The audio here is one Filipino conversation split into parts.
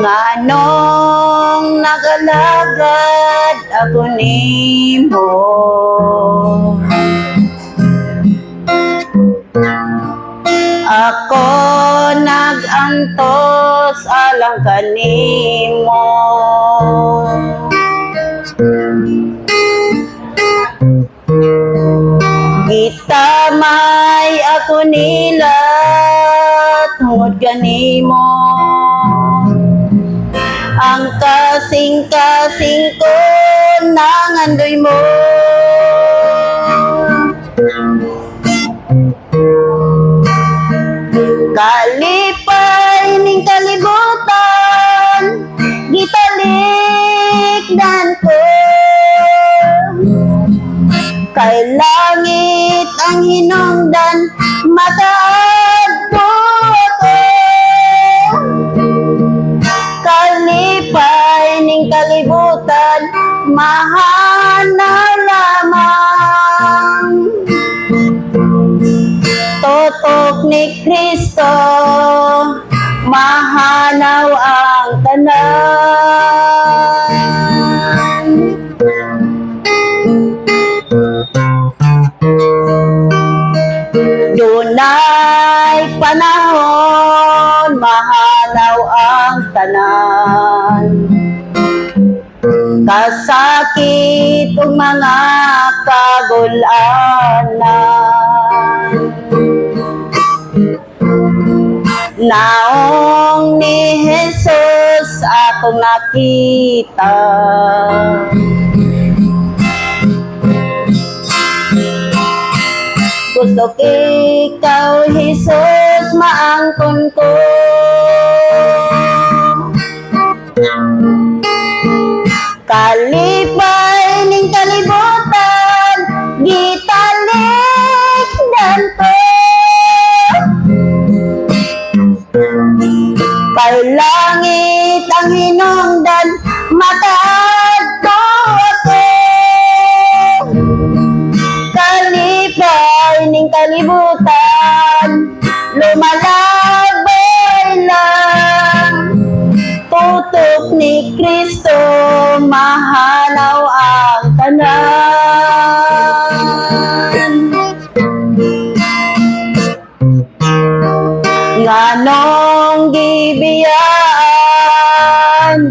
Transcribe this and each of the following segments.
Nganong nagalagad ako nimo, ako nagantos alang kanimo. Gitamay ako nila tungod kanimo, ang kasing-kasing ko nangandoy mo. Kalipay ning kalibutan, gitalikdan ko. Kay langit ang hinungdan, mataadto ako. Kalipay ning kalibutan, mahana lamang. Tutok ni Kristo, mahanaw ang tanan. Dunay panahon, mahanaw ang tanan. Kasakit ug mga kagul-anan, naong ni Jesus akong nakita. Gusto ikaw, Jesus, maangkon ko. Kalipay ning kalibutan, gitalikdan ko. Kay langit ang hinungdan, mataadto ako. Kalipay ning kalibutan, lumalabay lang. Tutok ni Kristo, mahanaw ang tanan. Nganong gibiyaan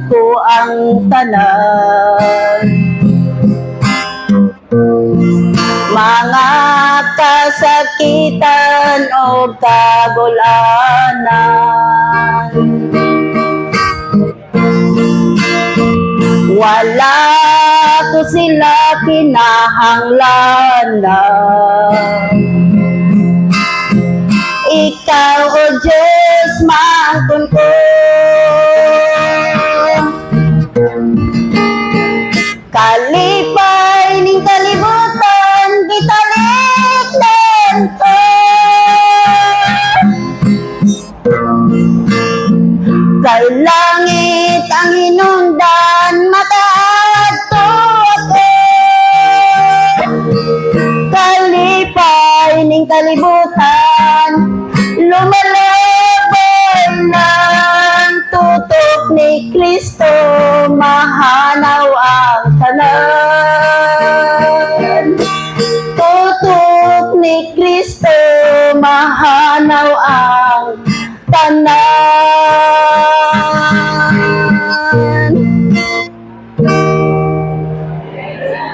ko ang tanan, mga kasakitan o kagul-anan. Wala ko sila kinahanglanan. Ikaw, O Diyos, maangkon ko. Kalipay ning kalibutan, gitalikdan ko. Kay langit ang hinungdan, mataadto ako. Kalipay ning kalibutan, lumalabay lang. Tutok ni Kristo, mahanaw ang tanan. Tutok ni Kristo, mahanaw ang tanan.